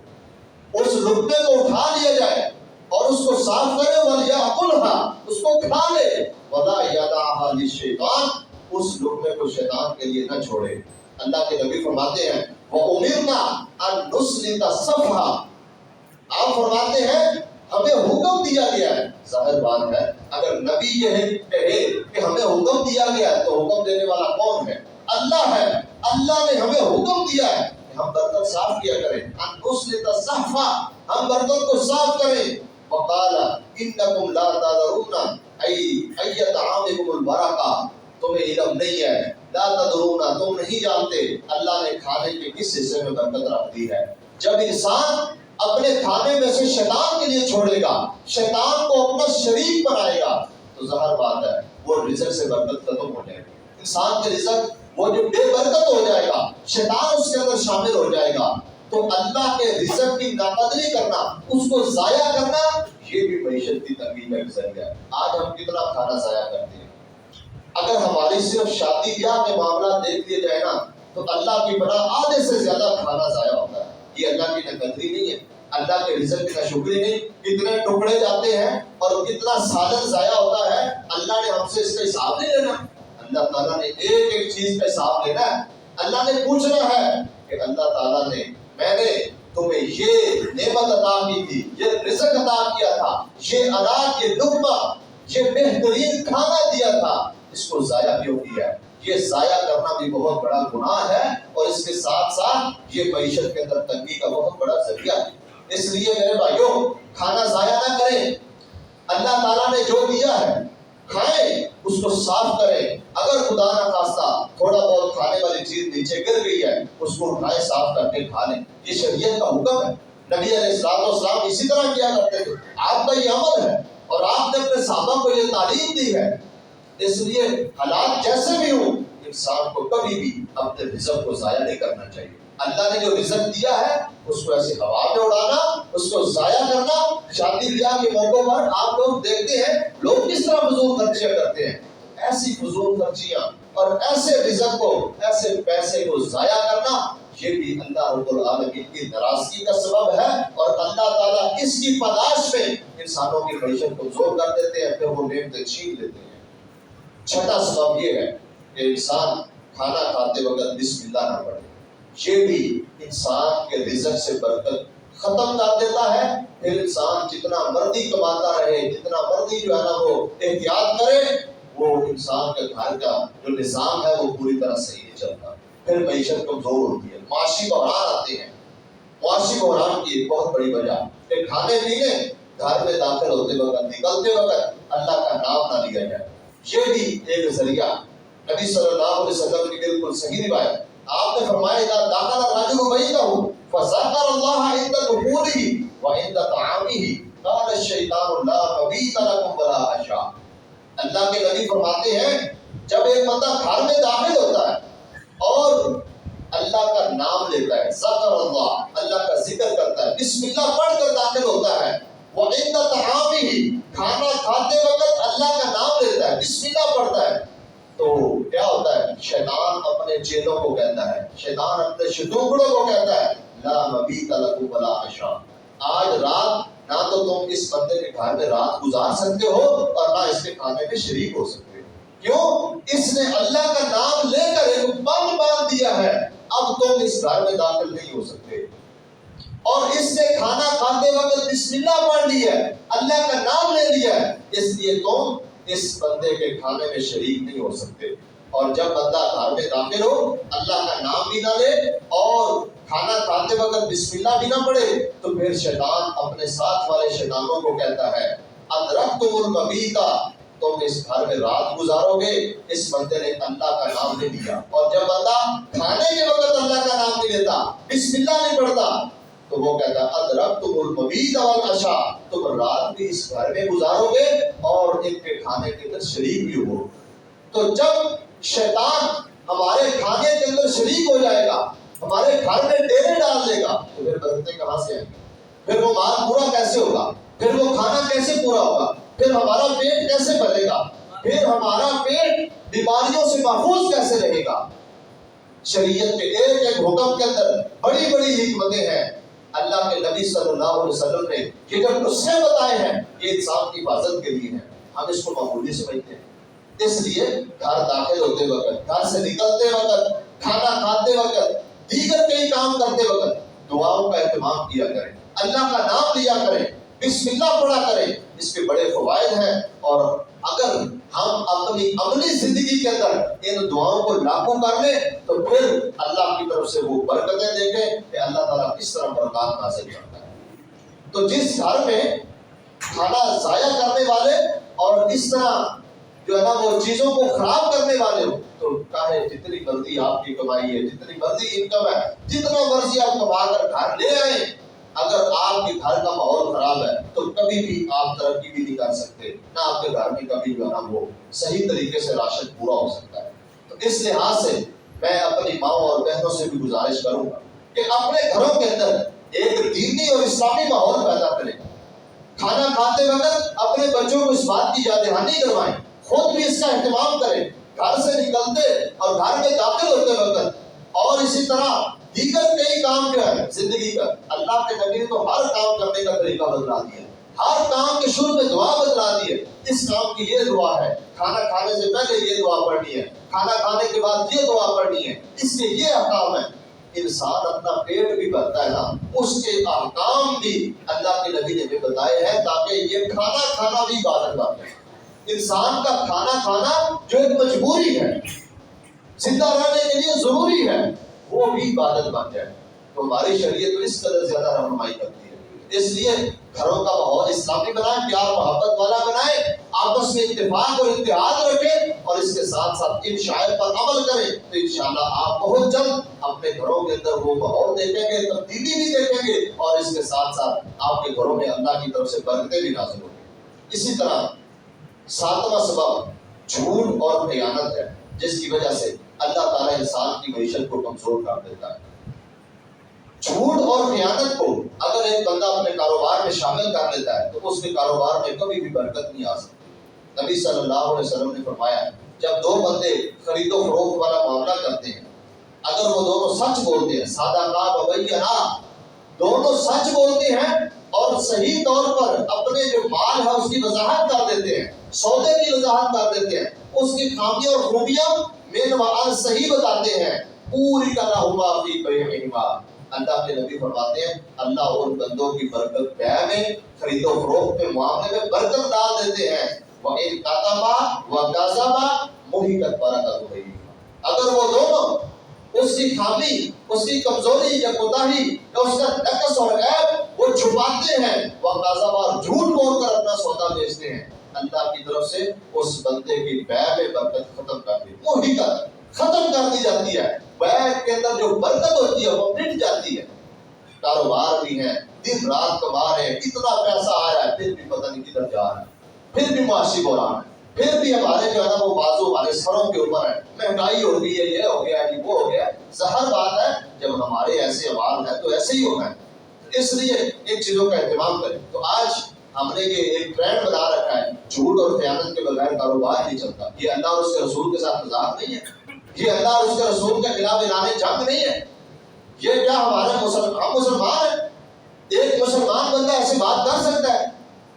اس لقمے کو اٹھا لیا جائے اور اس کو صاف کرے، وَلْيَأْكُلْهَا، اس کو کھا لے، وَلَا يَدَعْهَا لِلشَّيْطَانِ، اس لقمے کو شیطان کے لیے نہ چھوڑے۔ اللہ کے نبی فرماتے ہیں وَأُمِرْنَا أَن نُسْلِتَ الصَّفْحَ، آپ فرماتے ہیں ہمیں حکم دیا گیا ہے۔ ظاہر بات ہے اگر نبی یہ کہے کہ ہمیں حکم دیا گیا ہے تو حکم دینے والا کون ہے؟ اللہ ہے۔ اللہ نے ہمیں حکم دیا ہے کہ ہم برتن صاف کیا کریں، ان نسلت الصحف، ہم برتن کو صاف کریں۔ وقال انکم لا تدرون ای طعامکم البرکہ، تمہیں علم نہیں ہے، لا تدرون، تم نہیں جانتے اللہ نے کھانے کے کس حصے میں برکت رکھ دی ہے۔ جب انسان اپنے کھانے میں سے شیطان کے لیے چھوڑے گا، شیطان کو اپنا شریک بنائے گا، تو ظاہر بات ہے وہ رزق سے برکت ختم ہو جائے گی۔ انسان کے رزق وہ جو بے برکت ہو جائے گا، شیطان اس کے اندر شامل ہو جائے گا۔ تو اللہ کے رزق کی ناقدری کرنا، اس کو ضائع کرنا، یہ بھی معیشت کی تنگی کا ذریعہ ہے۔ آج ہم کتنا کھانا ضائع کرتے ہیں۔ اگر ہماری صرف شادی بیاہ کے معاملات دیکھ لیے جائے نا تو اللہ کی پناہ آدھے سے زیادہ کھانا ضائع ہوتا ہے۔ یہ اللہ کی ناقدری نہیں ہے، اللہ کے رزق کی ناشکری نہیں۔ کتنے ٹکڑے جاتے ہیں اور کتنا سالن ضائع ہوتا ہے، اللہ نے ہم سے اس کا حساب نہیں لینا۔ اللہ تعالیٰ نے ایک ایک چیز کا حساب لینا ہے۔ اللہ نے پوچھنا ہے کہ اللہ تعالیٰ نے، میں نے تمہیں یہ نعمت عطا کی تھی، یہ رزق عطا کیا تھا، یہ اناج، یہ لقمہ، یہ بہترین کھانا دیا تھا، اس کو ضائع کیوں کیا ہے؟ یہ ضائع کرنا بھی بہت بڑا گناہ ہے اور اس کے ساتھ ساتھ یہ معیشت کے اندر تنگی کا بہت بڑا ذریعہ ہے۔ اس لیے میرے بھائیوں، کھانا ضائع نہ کریں۔ اللہ تعالیٰ نے جو دیا ہے کھائیں، اس کو صاف کریں۔ اگر خدا نہ خواستہ تھوڑا بہت کھانے والی چیز نیچے گر گئی ہے، اس کو اٹھائیں، صاف کر کے کھا لیں۔ یہ شریعت کا حکم ہے۔ نبی علیہ السلام اسی طرح کیا کرتے تھے۔ آپ کا یہ عمل ہے اور آپ نے اپنے صحابہ کو یہ تعلیم دی ہے۔ اس لیے حالات جیسے بھی ہوں، انسان کو کبھی بھی اپنے رزق کو ضائع نہیں کرنا چاہیے۔ اللہ نے جو رزق دیا ہے اس کو ایسے ہوا میں اڑانا، اس کو ضائع کرنا۔ شادی بیاہ کے موقع پر آپ لوگ دیکھتے ہیں لوگ کس طرح فضول خرچیاں کرتے ہیں۔ ایسی فضول خرچیاں اور ایسے رزق کو، ایسے پیسے کو ضائع کرنا، یہ بھی اللہ رب العالمین کی ناراضگی کا سبب ہے اور اللہ تعالیٰ اس کی پاداش میں انسانوں کی معیشت کو زور کر دیتے ہیں، پھر وہ نعمتیں چھین لیتے ہیں۔ چھٹا سبب یہ ہے کہ انسان کھانا کھاتے وقت بسم اللہ نہ پڑھے۔ یہ بھی انسان کے رزق سے برکت ختم کر دیتا ہے۔ پھر انسان جتنا مرضی کماتا رہے، جتنا مرضی جو ہے نا وہ احتیاط کرے، وہ انسان کے گھر کا جو نظام ہے وہ پوری طرح صحیح نہیں چلتا۔ پھر معیشت کمزور ہوتی ہے، معاشی بحران آتے ہیں۔ معاشی بحران کی ایک بہت بڑی وجہ کہ کھانے پینے، گھر میں داخل ہوتے وقت، نکلتے وقت اللہ کا نام نہ لیا جائے، یہ بھی ایک ذریعہ۔ نبی صلی اللہ علیہ وسلم کی بالکل صحیح روایت، آپ نے فرمایا اذا دخل الرجل بيته فذكر الله عند دخوله وعند طعامه قال الشيطان لا مبيت لكم ولا عشاء۔ اللہ کے نبی فرماتے ہیں جب ایک بندہ گھر میں داخل ہوتا ہے اور اللہ کا نام لیتا ہے، ذکر اللہ، اللہ کا ذکر کرتا ہے، بسم اللہ پڑھ کر داخل ہوتا ہے، وعند طعامه، کھانا کھاتے وقت اللہ کا نام لیتا ہے، بسم اللہ پڑھتا ہے، تو کیا ہوتا ہے؟ شیطان اپنے چیلوں کو کہتا ہے، شیطان اپنے شتوکڑوں کو کہتا ہے لا مبیت لکم ولا عشاء، آج رات نہ تو تم اس بندے کے گھر میں رات گزار سکتے ہو اور نہ اس کے کھانے میں شریک ہو سکتے ہو۔ کیوں؟ اس نے اللہ کا نام لے کر ایک بند باندھ دیا ہے، اب تم اس گھر میں داخل نہیں ہو سکتے۔ اور اس نے کھانا کھاتے وقت بسم اللہ پڑھ لی ہے، اللہ کا نام لے لیا ہے، اس لیے تم اس بندے کے کھانے میں شریک نہیں ہو سکتے۔ اور جب بندہ گھر میں داخل ہو، اللہ کا نام بھی نہ لے اور کھانا کھاتے وقت بسم اللہ بھی نہ پڑھے، تو پھر شیطان اپنے ساتھ والے شیطانوں کو کہتا ہے ادرکتم المبیت، تم اس گھر میں رات گزارو گے۔ اس بندے نے اللہ کا نام لے لیا، اور جب بندہ کھانے کے وقت اللہ کا نام نہیں لیتا، بسم اللہ نہیں پڑھتا، تو وہ کہتا ہے ادرکتم المبیت والعشاء، تم رات بھی اس گھر میں گزارو گے اور ان کے کھانے کے اندر شریک بھی ہو۔ تو جب شیطان ہمارے کھانے کے اندر شریک ہو جائے گا، ہمارے گھر میں ڈیرے ڈال دے گا، تو پھر برکتیں کہاں سے آئیں گی؟ پھر وہ مال پورا کیسے ہوگا؟ پھر وہ کھانا کیسے پورا ہوگا؟ پھر ہمارا پیٹ کیسے بھرے گا؟ پھر ہمارا پیٹ بیماریوں سے محفوظ کیسے رہے گا؟ شریعت کے ایک ایک حکم کے اندر بڑی بڑی حکمتیں ہیں۔ اللہ کے نبی صلی اللہ علیہ وسلم نے یہ جو نسخے بتائے ہیں، یہ انسان کی حفاظت کے لیے ہیں، ہم اس کو معمولی سمجھتے ہیں۔ اس لیے گھر داخل ہوتے وقت، گھر سے نکلتے وقت، کھانا کھاتے وقت، دیگر کئی کام کرتے وقت دعاؤں کا اہتمام کیا کریں، اللہ کا نام لیا کریں، بسم اللہ پڑھا کریں۔ اس کے بڑے فوائد ہیں، اور اگر ہم اپنی عملی زندگی کے اندر ان دعاؤں کو لاگو کر لیں تو پھر اللہ کی طرف سے وہ برکتیں دیکھیں کہ اللہ تعالیٰ کس طرح برکات نازل کرتا ہے۔ تو جس گھر میں کھانا ضائع کرنے والے اور اس طرح جو ہے نا وہ چیزوں کو خراب کرنے والے ہو، تو چاہے جتنی مرضی آپ کی کمائی ہے، جتنی مرضی انکم ہے، جتنا مرضی آپ کما کر گھر لے آئیں، اگر آپ کے گھر کا ماحول خراب ہے تو کبھی بھی آپ ترقی بھی نہیں کر سکتے، نہ آپ کے گھر میں کبھی جو ہے نا وہ صحیح طریقے سے راشن پورا ہو سکتا ہے۔ تو اس لحاظ سے میں اپنی ماؤں اور بہنوں سے بھی گزارش کروں گا کہ اپنے گھروں کے اندر ایک دینی اور اسلامی ماحول پیدا کریں۔ کھانا کھاتے وقت اپنے بچوں کو اس بات کی یاد دہانی کروائیں، خود بھی اس کا اہتمام کریں، گھر سے نکلتے اور گھر میں داخل ہوتے وقت، اور اسی طرح دیگر کئی کام جو ہے زندگی کا، اللہ کے نبی نے تو ہر کام کرنے کا طریقہ بدلا دیا، ہر کام کے شروع میں دعا بدلا دی ہے۔ اس کام کی یہ دعا ہے، کھانا کھانے سے پہلے یہ دعا پڑھنی ہے، کھانا کھانے کے بعد یہ دعا پڑھنی ہے، اس کے یہ احکام ہے۔ انسان اپنا پیٹ بھی بھرتا ہے نا، اس کے احکام بھی اللہ کے نبی نے بھی بتائے ہیں، تاکہ یہ کھانا کھانا بھی عبادت بن جائے۔ انسان کا کھانا کھانا جو ایک مجبوری ہے، زندہ رہنے کے لیے ضروری ہے، وہ بھی عبادت بن جائے۔ تو ہماری شریعت تو اس قدر زیادہ رہنمائی کرتی ہے، اس لیے گھروں کا ماحول اسلامی بنائیں، پیار محبت والا بنائیں، آپس میں اتفاق اور اتحاد رکھیں، اور اس کے ساتھ ساتھ ان شعائر پر عمل کریں، تو انشاءاللہ آپ بہت جلد اپنے گھروں کے اندر وہ ماحول دیکھیں گے، تبدیلی بھی دیکھیں گے، اور اس کے ساتھ ساتھ آپ کے گھروں میں اللہ کی طرف سے برکتیں بھی نازل ہوں گی۔ اسی طرح ساتواں سبب جھوٹ اور خیانت ہے، جس کی وجہ سے اللہ تعالیٰ انسان کی معیشت کو کمزور کر دیتا ہے۔ جھوٹ اور خیانت کو اگر ایک بندہ اپنے کاروبار میں شامل کر لیتا ہے تو اس کے کاروبار میں کبھی بھی برکت نہیں آ سکتی۔ نبی صلی اللہ علیہ وسلم نے فرمایا، جب دو بندے خرید و فروخت والا معاملہ کرتے ہیں، اگر وہ دونوں سچ بولتے ہیں، صادقا وبینا، دونوں سچ بولتے ہیں اور صحیح طور پر اپنے جو مال ہے اس کی وضاحت کر دیتے ہیں، سودے کی وضاحت کر دیتے ہیں، اس کی خامیاں اور خوبیاں مین وعال صحیح بتاتے ہیں، پوری کا لہما فی بیعہما، اللہ کے نبی فرماتے ہیں اللہ ان بندوں کی برکت بیع میں، خرید و فروخت کے معاملے میں برکت ڈال دیتے ہیں۔ وَإِن كَتَمَا وَكَذَبَا مُحِقَتْ بَرَكَتُهُ، اگر وہ دونوں اس کی خامی، اس کی کمزوری یا کوتاہی یا اس کا نقص اور عیب وہ چھپاتے ہیں، وَكَذَبَا جھوٹ بول کر اپنا سودا بیچتے ہیں، اللہ کی طرف سے اس بندے کی بیع میں برکت ختم کر دی، محقت ختم کر دی جاتی ہے، بیع کے اندر جو برکت ہوتی ہے وہ مٹ جاتی ہے۔ کاروبار بھی ہے، دن رات کما رہے ہیں، اتنا پیسہ آ رہا ہے، پھر بھی پتہ نہیں کدھر جا رہا ہے، پھر بھی معاشی بحران ہے، پھر بھی ہمارے جو ہے نا وہ بازو ہمارے سروں کے اوپر ہے، مہنگائی ہو گئی ہے، یہ ہو گیا ہے، وہ ہو گیا ہے۔ ظاہر بات ہے جب ہمارے ایسے حوال ہے تو ایسے ہی ہونا ہے، اس لیے ان چیزوں کا اہتمام کریں۔ تو آج ہم نے یہ ایک ٹرینڈ بنا رکھا ہے، جھوٹ اور خیانت کے بغیر کاروبار نہیں چلتا۔ یہ اللہ اور اس کے رسول کے ساتھ مذاق نہیں ہے، یہ اللہ اور اس کے رسول کے خلاف اعلان جنگ نہیں ہے۔ یہ کیا ہمارے ہم مسلمان ہیں؟ ایک مسلمان بندہ ایسی بات کر سکتا ہے؟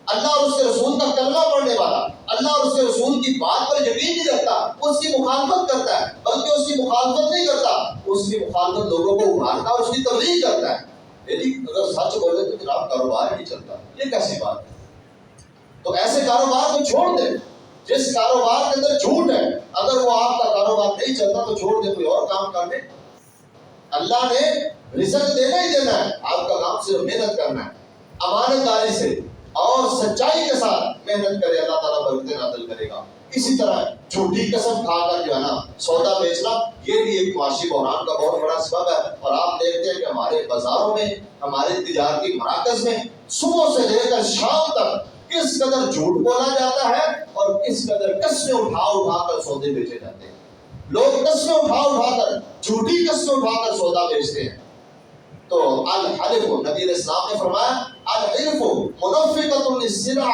اللہ اور اس کے رسول کا کلمہ پڑھنے والا، اللہ اور اس کے رسول کی بات پر یقین نہیں رکھتا، اس کی مخالفت کرتا ہے، بلکہ اس کی مخالفت نہیں کرتا، اس کی مخالفت لوگوں کو ابھارتا اور اس کی تبلیغ کرتا ہے۔ یعنی اگر سچ بولے تو جناب کاروبار ہی نہیں چلتا، یہ کیسی بات ہے؟ تو ایسے کاروبار کو چھوڑ دیں جس کاروبار کے اندر جھوٹ ہے، اگر وہ آپ کا کاروبار نہیں چلتا تو چھوڑ دیں، کوئی اور کام کر لیں۔ اللہ نے رزق دینا ہی دینا ہے، آپ کا کام صرف محنت کرنا ہے، امانت داری سے اور سچائی کے ساتھ محنت کرے، اللہ تعالیٰ برکتیں نازل کرے گا۔ اسی طرح جھوٹی قسم کھا کر جو ہے نا سودا بیچنا، یہ بھی ایک معاشی بحران کا بہت بڑا سبب ہے۔ اور آپ دیکھتے ہیں کہ ہمارے بازاروں میں، ہمارے تجارتی مراکز میں صبح سے لے کر شام تک کس قدر جھوٹ بولا جاتا ہے اور کس قدر قسمیں اٹھا کر سودے بیچے جاتے ہیں۔ لوگ قسمیں اٹھا کر، جھوٹی قسمیں اٹھا کر سودا بیچتے ہیں۔ تو الحلف، نبی علیہ السلام نے فرمایا الحلف منفقۃ للسلع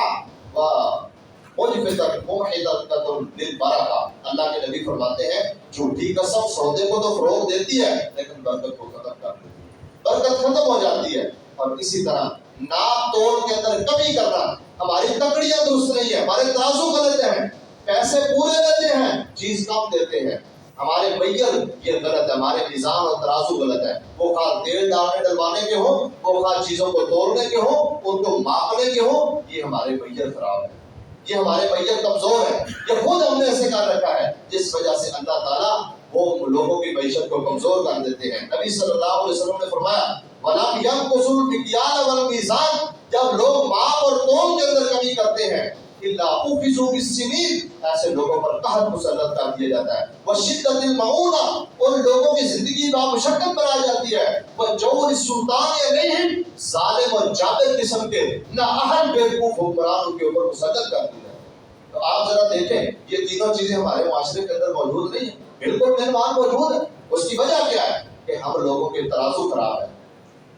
ومحدۃ للبرکہ۔ اللہ کے نبی فرماتے ہیں جھوٹی قسم سودے کو تو فروغ دیتی ہے لیکن برکت کو ختم کر دیتی ہے، برکت ختم ہو جاتی ہے۔ اور اسی طرح ناپ تول کے اندر کمی کرنا، ہماری تکڑیاں درست نہیں ہیں، ہمارے ترازو غلط ہیں، پیسے پورے دیتے ہیں چیز کم دیتے ہیں، ہمارے میئر یہ غلط ہے، ہمارے میزان اور ترازو غلط ہے، وہ خواہ تیل ڈلوانے کے ہوں، وہ خواہ چیزوں کو تولنے کے ہوں، ان کو ماپنے کے ہوں، یہ ہمارے میئر خراب ہے، یہ ہمارے میئر کمزور ہے، یہ خود ہم نے ایسے کر رکھا ہے، جس وجہ سے اللہ تعالیٰ وہ لوگوں کی معیشت کو کمزور کر دیتے ہیں۔ نبی صلی اللہ علیہ وسلم نے فرمایا وَلَمْ يَنْقُصُوا الْمِكْيَالَ وَالْمِيزَانَ، جب لوگ ماپ اور تول کے اندر کمی کرتے ہیں اِلَّا أُخِذُوا بِالسِّنِينَ، ایسے لوگوں پر قحط مسلط کر دیا جاتا ہے، وَشِدَّةِ الْمَعُونَةِ، ان لوگوں کی زندگی بامشقت بنائی جاتی ہے، وَجَوْرِ السُّلْطَانِ عَلَيْهِمْ، ظالم اور جابر قسم کے نااہل بیوقوف حکمرانوں کے اوپر مسلط کر دیا جاتا ہے۔ تو آپ ذرا دیکھیں یہ تینوں چیزیں ہمارے معاشرے کے اندر موجود نہیں ہیں، بالکل مہمان موجود ہے۔ اس کی وجہ کیا ہے کہ ہم لوگوں کے ترازو خراب ہے،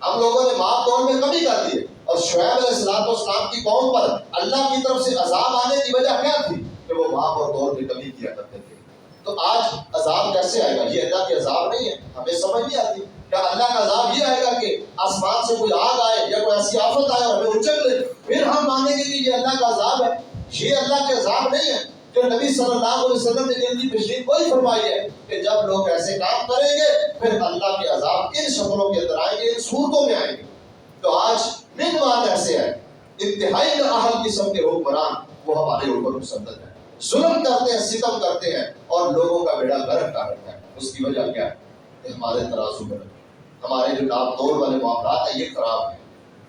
ہم لوگوں نے ماپ تول میں کمی کر دی ہے۔ اور شعیب علیہ السلام کی قوم پر اللہ کی طرف سے عذاب آنے کی وجہ کیا تھی کہ وہ ماپ اور تول میں کمی کیا کرتے تھے۔ تو آج عذاب کیسے آئے گا؟ یہ اللہ کے عذاب نہیں ہے، ہمیں سمجھ نہیں آتی۔ کیا اللہ کا عذاب یہ آئے گا کہ آسمان سے کوئی آگ آئے یا کوئی ایسی آفت آئے اور ہمیں اچک لے پھر ہم مانیں گے کہ یہ اللہ کا عذاب ہے؟ یہ اللہ کے عذاب نہیں ہے۔ جو نبی صلی اللہ علیہ وسلم نے جن کی تشریح وہی فرمائی ہے کہ جب لوگ ایسے کام کریں گے پھر اللہ کے عذاب ان شکلوں کے اندر آئیں گے، ان صورتوں میں آئیں گے۔ تو آج مہمان ایسے ہیں، انتہائی نااہل قسم کے حکمران وہ ہمارے اوپر مسلط ہیں، ظلم کرتے ہیں، ستم کرتے ہیں اور لوگوں کا بیڑا غرق کر رکھا ہے۔ اس کی وجہ کیا ہے کہ ہمارے ترازو غلط ہیں، ہمارے جو ناپ تول والے معاملات ہیں یہ خراب ہیں،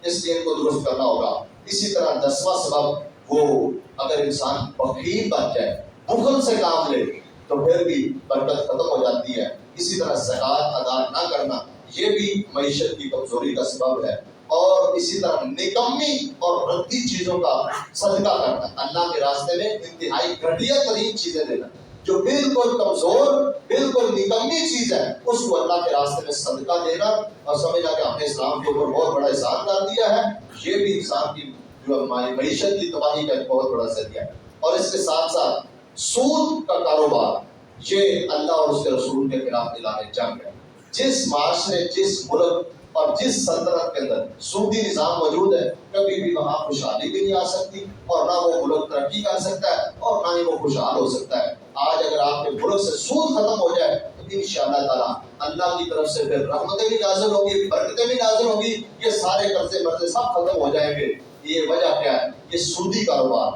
اس لیے ان کو درست کرنا ہوگا۔ اسی طرح 10واں سبب، وہ اگر انسان بخیل بن جائے، بخل سے کام لے تو پھر بھی برکت ختم ہو جاتی ہے۔ اسی طرح زکوٰۃ ادا نہ کرنا یہ بھی معیشت کی کمزوری کا سبب ہے۔ اور اسی طرح نکمی اور ردی چیزوں کا صدقہ کرنا، اللہ کے راستے میں انتہائی گھٹیا ترین چیزیں دینا، جو بالکل کمزور بالکل نکمی چیز ہے اس کو اللہ کے راستے میں صدقہ دینا اور سمجھنا کہ ہم نے اسلام کے اوپر بہت بڑا احسان کر دیا ہے، یہ بھی انسان کی جو ہماری معیشت کی تباہی کا ایک بہت بڑا ذریعہ ہے۔ اور اس کے ساتھ ساتھ سود کا کاروبار، یہ اللہ اور اس کے رسول کے خلاف اعلان جنگ ہے۔ جس معاشرے، جس ملک اور جس سلطنت کے اندر سودی نظام موجود ہے، کبھی بھی وہاں خوشحالی بھی نہیں آ سکتی اور نہ وہ ملک ترقی کر سکتا ہے اور نہ ہی وہ خوشحال ہو سکتا ہے۔ آج اگر آپ کے ملک سے سود ختم ہو جائے تو انشاءاللہ تعالیٰ اللہ کی طرف سے پھر رحمتیں بھی نازل ہوگی، برکتیں بھی نازل ہوگی، یہ سارے قرضے مرضے سب ختم ہو جائیں گے۔ یہ وجہ کیا ہے؟ یہ سودی کاروبار۔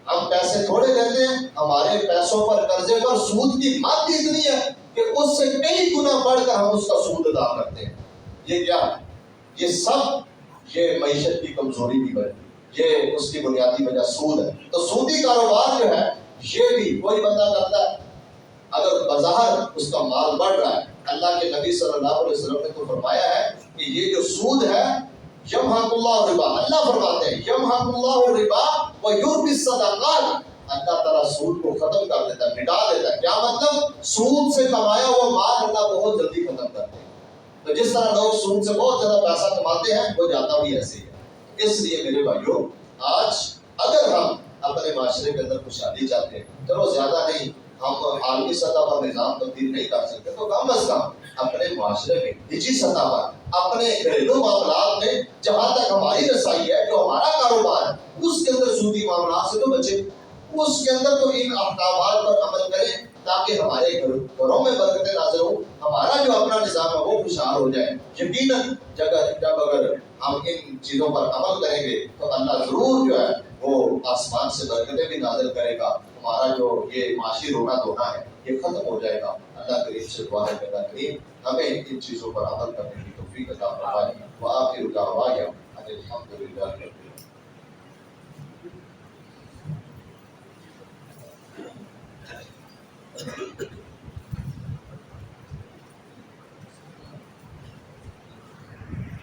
ہم پیسے تھوڑے لیتے ہیں، ہمارے پیسوں پر قرضے پر سود کی ماد اتنی ہے کہ اس سے کئی گنا بڑھ کر ہم اس کا سود ادا کرتے ہیں۔ یہ کیا ہے؟ یہ سب یہ معیشت کی کمزوری کی وجہ، یہ اس کی بنیادی وجہ سود ہے۔ تو سودی کاروبار جو ہے یہ بھی کوئی بندہ کرتا ہے، اگر بظاہر اس کا مال بڑھ رہا ہے، اللہ کے نبی صلی اللہ علیہ وسلم نے تو فرمایا ہے کہ یہ جو سود ہے یمحق اللہ الربا، اللہ فرماتے ہیں یمحق اللہ الربا ویربی الصدقات، اللہ تعالیٰ سود کو ختم کر دیتا ہے، مٹا دیتا ہے۔ کیا مطلب؟ سود سے کمایا ہوا مال اللہ بہت جلدی ختم کرتے ہیں۔ تو جس طرح لوگ سود سے بہت زیادہ پیسہ کماتے ہیں وہ جاتا بھی ایسے ہی ہے۔ اس لیے میرے بھائیوں، آج اگر ہم اپنے معاشرے کے اندر خوشحالی چاہتے ہیں، چلو زیادہ نہیں، ہم عالمی سطح پر نظام تبدیل نہیں کر سکتے تو کم از کم اپنے معاشرے میں نجی سطح پر، اپنے گھریلو معاملات میں جہاں تک ہماری رسائی ہے، جو ہمارا کاروبار ہے اس کے اندر سودی معاملات سے تو بچے، اس کے اندر تو ان احکامات پر عمل کریں تاکہ ہمارے گھروں میں برکتیں نازل ہوں, ہمارا جو اپنا نظام ہے وہ خوشحال ہو جائے. یقیناً جب اگر ہم ان چیزوں پر عمل کریں گے تو اللہ ضرور جو ہے وہ آسمان سے برکتیں بھی نازل کرے گا. ہمارا جو یہ معاشی رونا دھونا ہے یہ ختم ہو جائے گا. اللہ کریم سے دعا ہے کہ اللہ کریم ہمیں ان چیزوں پر عمل کرنے کی توفیق عطا فرمائے. وآخر دعوانا ان الحمد للہ رب العالمین.